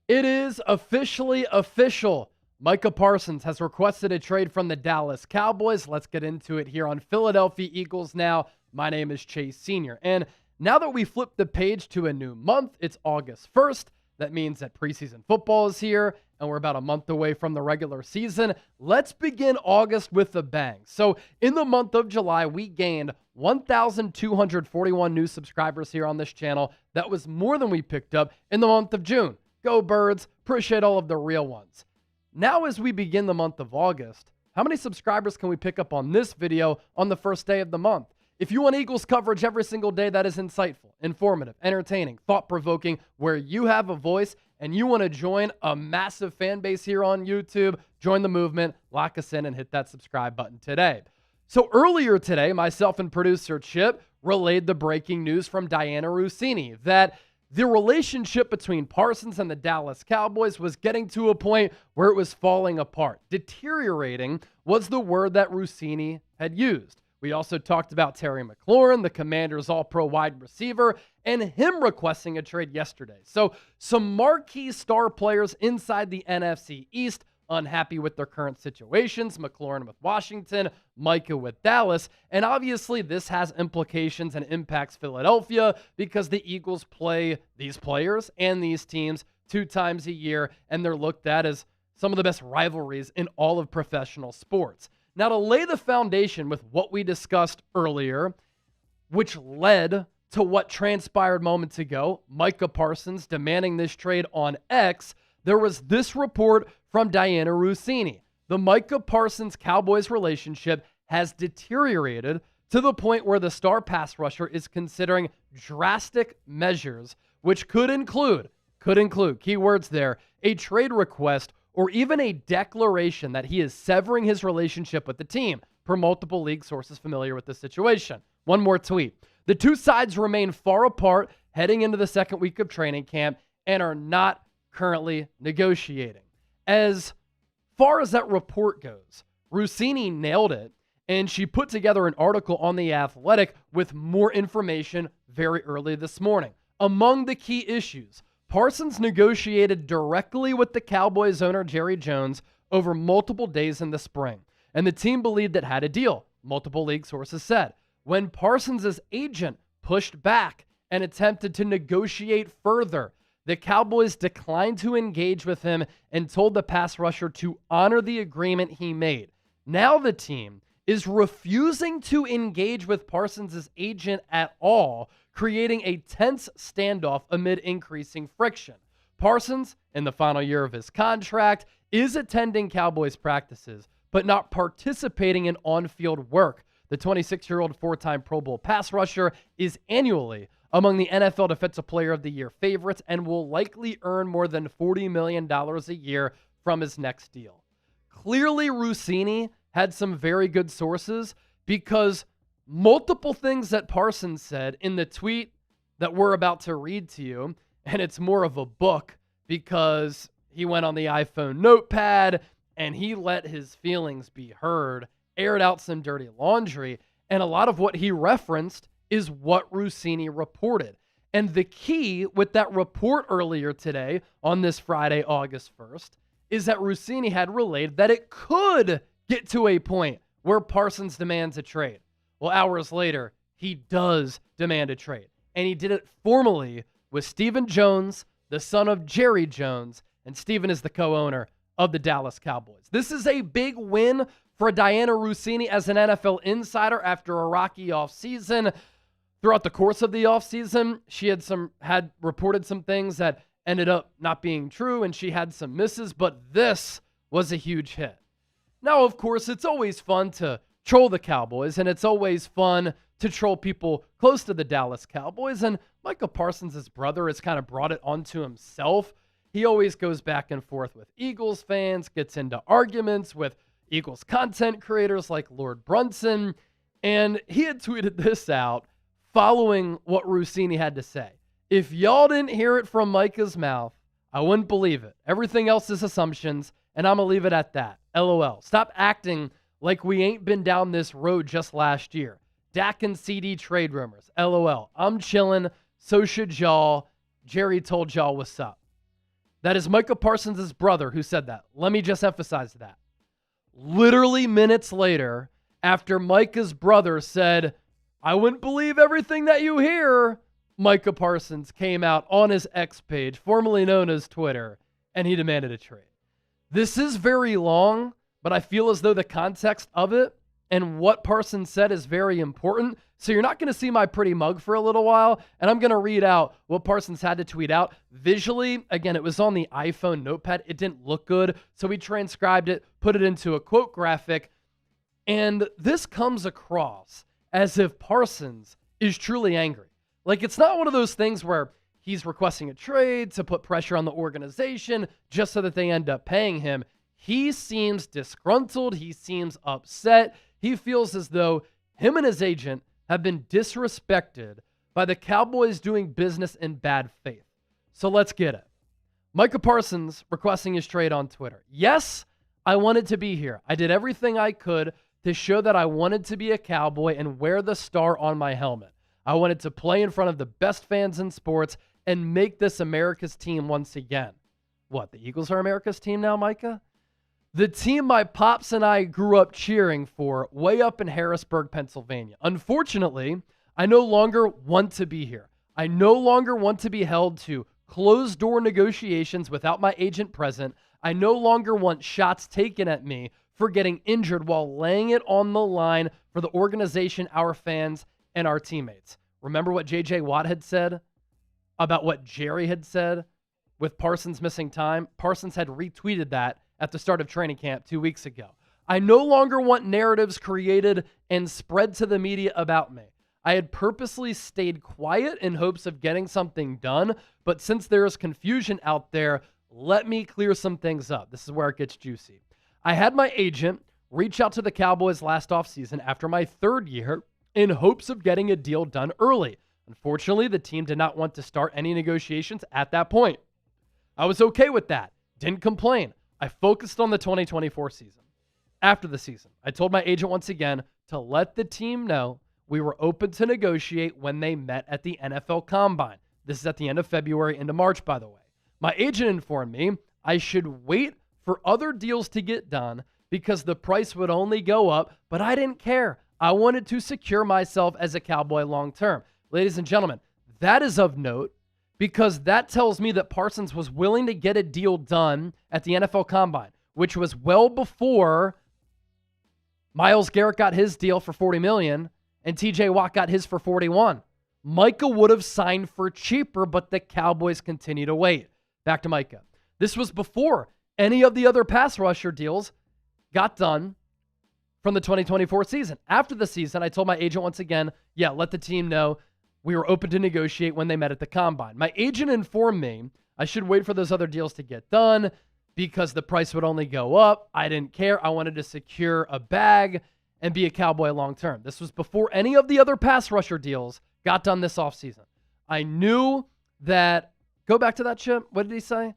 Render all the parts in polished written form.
It is officially official. Micah Parsons has requested a trade from the Dallas Cowboys. Let's get into it here on Philadelphia Eagles Now. My name is Chase Sr. And now that we flip the page to a new month, it's August 1st. That means that preseason football is here, and we're about a month away from the regular season. Let's begin August with a bang. So in the month of July, we gained 1,241 new subscribers here on this channel. That was more than we picked up in the month of June. Go Birds. Appreciate all of the real ones. Now as we begin the month of August, how many subscribers can we pick up on this video on the first day of the month? If you want Eagles coverage every single day that is insightful, informative, entertaining, thought-provoking, where you have a voice and you want to join a massive fan base here on YouTube, join the movement, lock us in, and hit that subscribe button today. So earlier today, myself and producer Chip relayed the breaking news from Diana Russini that the relationship between Parsons and the Dallas Cowboys was getting to a point where it was falling apart. Deteriorating was the word that Russini had used. We also talked about Terry McLaurin, the Commanders' all-pro wide receiver, and him requesting a trade yesterday. So some marquee star players inside the NFC East unhappy with their current situations. McLaurin with Washington, Micah with Dallas. And obviously this has implications and impacts Philadelphia because the Eagles play these players and these teams 2 times a year, and they're looked at as some of the best rivalries in all of professional sports. Now, to lay the foundation with what we discussed earlier, which led to what transpired moments ago, Micah Parsons demanding this trade on X, there was this report from Diana Russini. The Micah Parsons-Cowboys relationship has deteriorated to the point where the star pass rusher is considering drastic measures, which could include, keywords there, a trade request or even a declaration that he is severing his relationship with the team, per multiple league sources familiar with the situation. One more tweet. The two sides remain far apart heading into the second week of training camp and are not currently negotiating. As far as that report goes, Russini nailed it, and she put together an article on The Athletic with more information very early this morning. Among the key issues, Parsons negotiated directly with the Cowboys owner Jerry Jones over multiple days in the spring, and the team believed it had a deal, multiple league sources said. When Parsons' agent pushed back and attempted to negotiate further, the Cowboys declined to engage with him and told the pass rusher to honor the agreement he made. Now the team is refusing to engage with Parsons' agent at all, creating a tense standoff amid increasing friction. Parsons, in the final year of his contract, is attending Cowboys practices, but not participating in on-field work. The 26-year-old 4-time Pro Bowl pass rusher is annually among the NFL Defensive Player of the Year favorites and will likely earn more than $40 million a year from his next deal. Clearly, Russini had some very good sources because multiple things that Parsons said in the tweet that we're about to read to you, and it's more of a book because he went on the iPhone notepad and he let his feelings be heard, aired out some dirty laundry, and a lot of what he referenced is what Russini reported. And the key with that report earlier today on this Friday, August 1st, is that Russini had relayed that it could get to a point where Parsons demands a trade. Well, hours later, he does demand a trade. And he did it formally with Stephen Jones, the son of Jerry Jones, and Stephen is the co-owner of the Dallas Cowboys. This is a big win for Diana Russini as an NFL insider after a rocky offseason. Throughout the course of the offseason, she had reported some things that ended up not being true, and she had some misses, but this was a huge hit. Now, of course, it's always fun to troll the Cowboys, and it's always fun to troll people close to the Dallas Cowboys, and Micah Parsons' brother has kind of brought it onto himself. He always goes back and forth with Eagles fans, gets into arguments with Eagles content creators like Lord Brunson, and he had tweeted this out following what Russini had to say. If y'all didn't hear it from Micah's mouth, I wouldn't believe it. Everything else is assumptions, and I'm going to leave it at that. LOL. Stop acting like we ain't been down this road just last year. Dak and CD trade rumors. LOL. I'm chilling. So should y'all. Jerry told y'all what's up. That is Micah Parsons' brother who said that. Let me just emphasize that. Literally minutes later, after Micah's brother said, "I wouldn't believe everything that you hear," Micah Parsons came out on his X page, formerly known as Twitter, and he demanded a trade. This is very long, but I feel as though the context of it and what Parsons said is very important. So you're not going to see my pretty mug for a little while, and I'm going to read out what Parsons had to tweet out. Visually, again, it was on the iPhone notepad. It didn't look good, so we transcribed it, put it into a quote graphic, and this comes across as if Parsons is truly angry. Like, it's not one of those things where he's requesting a trade to put pressure on the organization just so that they end up paying him. He seems disgruntled. He seems upset. He feels as though him and his agent have been disrespected by the Cowboys doing business in bad faith. So let's get it. Micah Parsons requesting his trade on Twitter. Yes, I wanted to be here. I did everything I could to show that I wanted to be a Cowboy and wear the star on my helmet. I wanted to play in front of the best fans in sports and make this America's team once again. What, the Eagles are America's team now, Micah? The team my pops and I grew up cheering for way up in Harrisburg, Pennsylvania. Unfortunately, I no longer want to be here. I no longer want to be held to closed-door negotiations without my agent present. I no longer want shots taken at me for getting injured while laying it on the line for the organization, our fans, and our teammates. Remember what J.J. Watt had said about what Jerry had said with Parsons missing time? Parsons had retweeted that at the start of training camp 2 weeks ago. I no longer want narratives created and spread to the media about me. I had purposely stayed quiet in hopes of getting something done, but since there is confusion out there, let me clear some things up. This is where it gets juicy. I had my agent reach out to the Cowboys last offseason after my third year in hopes of getting a deal done early. Unfortunately, the team did not want to start any negotiations at that point. I was okay with that. Didn't complain. I focused on the 2024 season. After the season, I told my agent once again to let the team know we were open to negotiate when they met at the NFL Combine. This is at the end of February into March, by the way. My agent informed me I should wait for other deals to get done because the price would only go up, but I didn't care. I wanted to secure myself as a Cowboy long term. Ladies and gentlemen, that is of note because that tells me that Parsons was willing to get a deal done at the NFL Combine, which was well before Myles Garrett got his deal for $40 million and TJ Watt got his for $41 million. Micah would have signed for cheaper, but the Cowboys continue to wait. Back to Micah. This was before any of the other pass rusher deals got done from the 2024 season. After the season, I told my agent once again, let the team know we were open to negotiate when they met at the Combine. My agent informed me I should wait for those other deals to get done because the price would only go up. I didn't care. I wanted to secure a bag and be a Cowboy long term. This was before any of the other pass rusher deals got done this offseason. I knew that, go back to that, Chip. What did he say?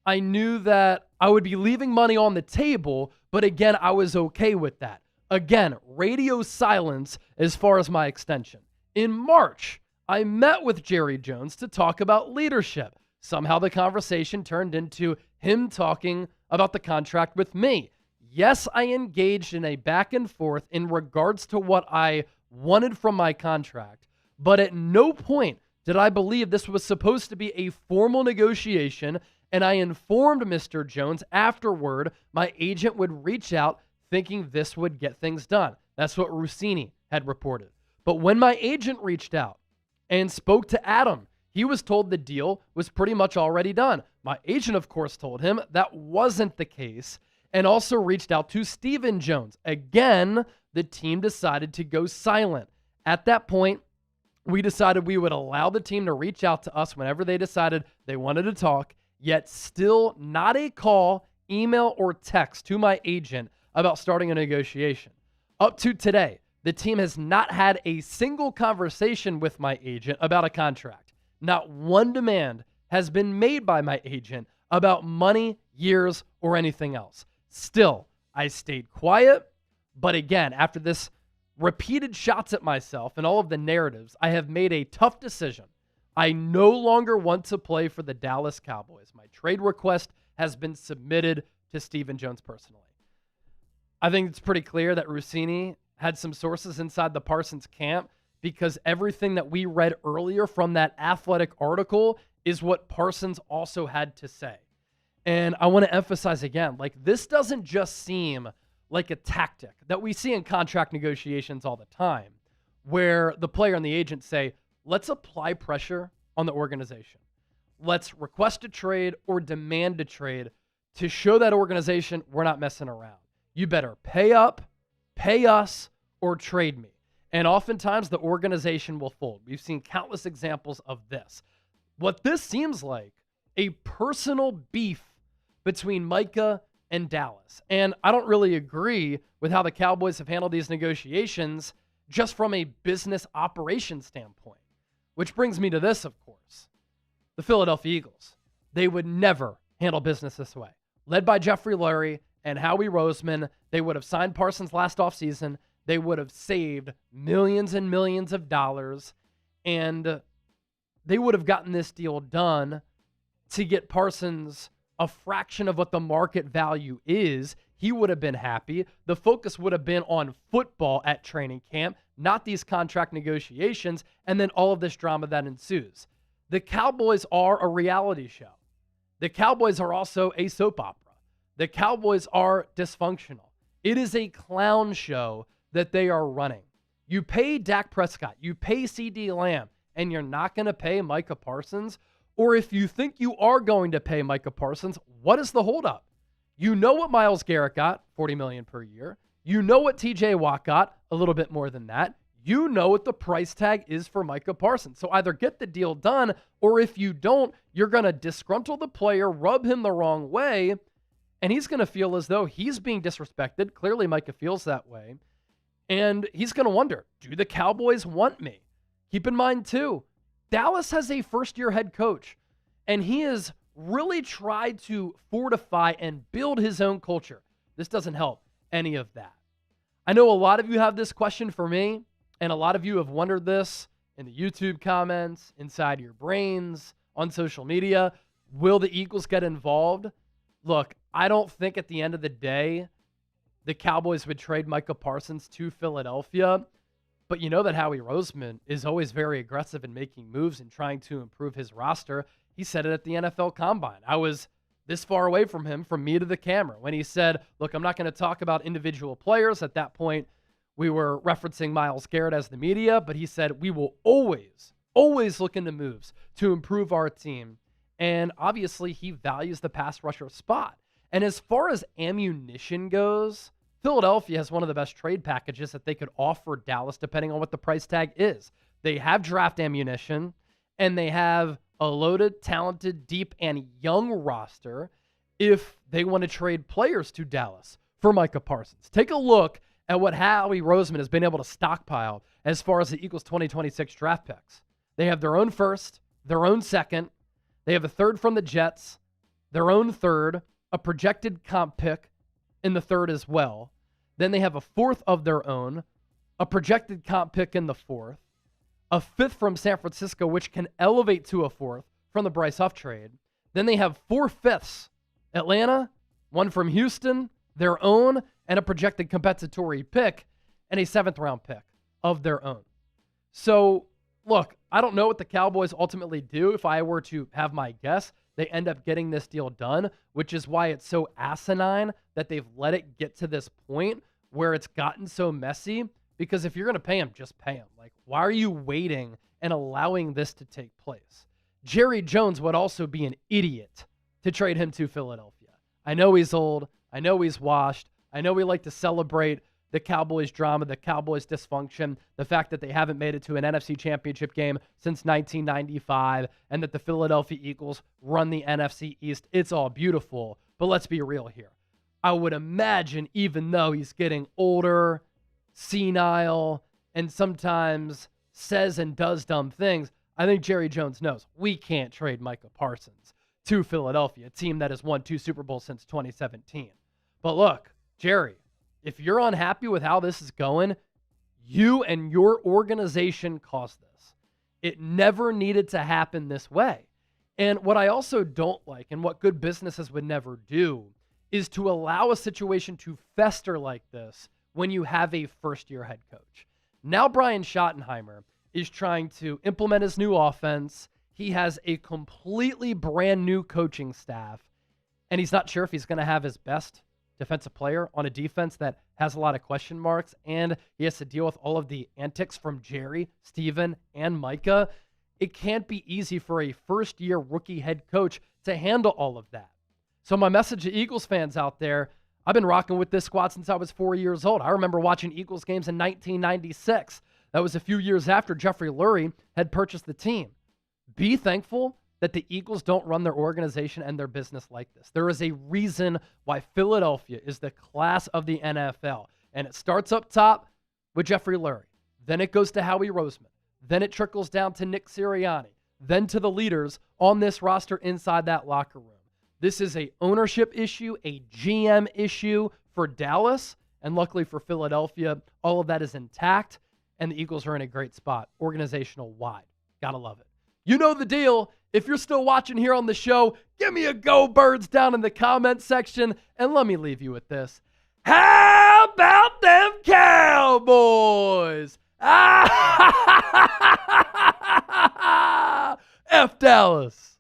I knew that I would be leaving money on the table, but again, I was okay with that. Again, radio silence as far as my extension. In March, I met with Jerry Jones to talk about leadership. Somehow the conversation turned into him talking about the contract with me. Yes, I engaged in a back and forth in regards to what I wanted from my contract, but at no point did I believe this was supposed to be a formal negotiation, and I informed Mr. Jones afterward my agent would reach out thinking this would get things done. That's what Roseman had reported. But when my agent reached out and spoke to Adam, he was told the deal was pretty much already done. My agent, of course, told him that wasn't the case and also reached out to Stephen Jones. Again, the team decided to go silent. At that point, we decided we would allow the team to reach out to us whenever they decided they wanted to talk, yet still not a call, email, or text to my agent about starting a negotiation. Up to today, the team has not had a single conversation with my agent about a contract. Not one demand has been made by my agent about money, years, or anything else. Still, I stayed quiet, but again, after this repeated shots at myself and all of the narratives, I have made a tough decision. I no longer want to play for the Dallas Cowboys. My trade request has been submitted to Stephen Jones personally. I think it's pretty clear that Rossini had some sources inside the Parsons camp, because everything that we read earlier from that Athletic article is what Parsons also had to say. And I want to emphasize again, like, this doesn't just seem like a tactic that we see in contract negotiations all the time, where the player and the agent say, let's apply pressure on the organization. Let's request a trade or demand a trade to show that organization we're not messing around. You better pay up, pay us, or trade me. And oftentimes the organization will fold. We've seen countless examples of this. What this seems like, a personal beef between Micah and Dallas. And I don't really agree with how the Cowboys have handled these negotiations just from a business operations standpoint. Which brings me to this, of course. The Philadelphia Eagles. They would never handle business this way. Led by Jeffrey Lurie and Howie Roseman, they would have signed Parsons last offseason. They would have saved millions and millions of dollars, and they would have gotten this deal done to get Parsons a fraction of what the market value is. He would have been happy. The focus would have been on football at training camp, not these contract negotiations, and then all of this drama that ensues. The Cowboys are a reality show. The Cowboys are also a soap opera. The Cowboys are dysfunctional. It is a clown show that they are running. You pay Dak Prescott, you pay CeeDee Lamb, and you're not going to pay Micah Parsons? Or if you think you are going to pay Micah Parsons, what is the holdup? You know what Myles Garrett got, $40 million per year. You know what TJ Watt got, a little bit more than that. You know what the price tag is for Micah Parsons. So either get the deal done, or if you don't, you're going to disgruntle the player, rub him the wrong way, and he's going to feel as though he's being disrespected. Clearly, Micah feels that way. And he's going to wonder, do the Cowboys want me? Keep in mind, too, Dallas has a first-year head coach, and he has really tried to fortify and build his own culture. This doesn't help any of that. I know a lot of you have this question for me, and a lot of you have wondered this in the YouTube comments, inside your brains, on social media. Will the Eagles get involved? Look, I don't think at the end of the day the Cowboys would trade Micah Parsons to Philadelphia, but you know that Howie Roseman is always very aggressive in making moves and trying to improve his roster. He said it at the NFL Combine. I was this far away from him, from me to the camera, when he said, look, I'm not going to talk about individual players. At that point, we were referencing Myles Garrett as the media, but he said, we will always look into moves to improve our team. And obviously, he values the pass rusher spot. And as far as ammunition goes, Philadelphia has one of the best trade packages that they could offer Dallas, depending on what the price tag is. They have draft ammunition, and they have a loaded, talented, deep, and young roster if they want to trade players to Dallas for Micah Parsons. Take a look at what Howie Roseman has been able to stockpile as far as the Eagles' 2026 draft picks. They have their own first, their own second. They have a third from the Jets, their own third, a projected comp pick in the third as well. Then they have a fourth of their own, a projected comp pick in the fourth, a fifth from San Francisco, which can elevate to a fourth from the Bryce Huff trade. Then they have 4 fifths, Atlanta, one from Houston, their own, and a projected compensatory pick, and a 7th round pick of their own. So, look, I don't know what the Cowboys ultimately do. If I were to have my guess, they end up getting this deal done, which is why it's so asinine that they've let it get to this point where it's gotten so messy. Because if you're going to pay him, just pay him. Like, why are you waiting and allowing this to take place? Jerry Jones would also be an idiot to trade him to Philadelphia. I know he's old. I know he's washed. I know we like to celebrate the Cowboys drama, the Cowboys dysfunction, the fact that they haven't made it to an NFC championship game since 1995, and that the Philadelphia Eagles run the NFC East. It's all beautiful, but let's be real here. I would imagine, even though he's getting older, senile, and sometimes says and does dumb things, I think Jerry Jones knows we can't trade Micah Parsons to Philadelphia, a team that has won 2 Super Bowls since 2017. But look, Jerry, if you're unhappy with how this is going, you and your organization caused this. It never needed to happen this way. And what I also don't like, and what good businesses would never do, is to allow a situation to fester like this when you have a first-year head coach. Now Brian Schottenheimer is trying to implement his new offense. He has a completely brand new coaching staff, and he's not sure if he's going to have his best defensive player on a defense that has a lot of question marks, and he has to deal with all of the antics from Jerry, Steven, and Micah. It can't be easy for a first-year rookie head coach to handle all of that. So my message to Eagles fans out there, I've been rocking with this squad since I was 4 years old. I remember watching Eagles games in 1996. That was a few years after Jeffrey Lurie had purchased the team. Be thankful that the Eagles don't run their organization and their business like this. There is a reason why Philadelphia is the class of the NFL. And it starts up top with Jeffrey Lurie. Then it goes to Howie Roseman. Then it trickles down to Nick Sirianni. Then to the leaders on this roster inside that locker room. This is a ownership issue, a GM issue for Dallas. And luckily for Philadelphia, all of that is intact. And the Eagles are in a great spot, organizational wide. Gotta love it. You know the deal. If you're still watching here on the show, give me a go birds down in the comment section. And let me leave you with this. How about them Cowboys? F Dallas.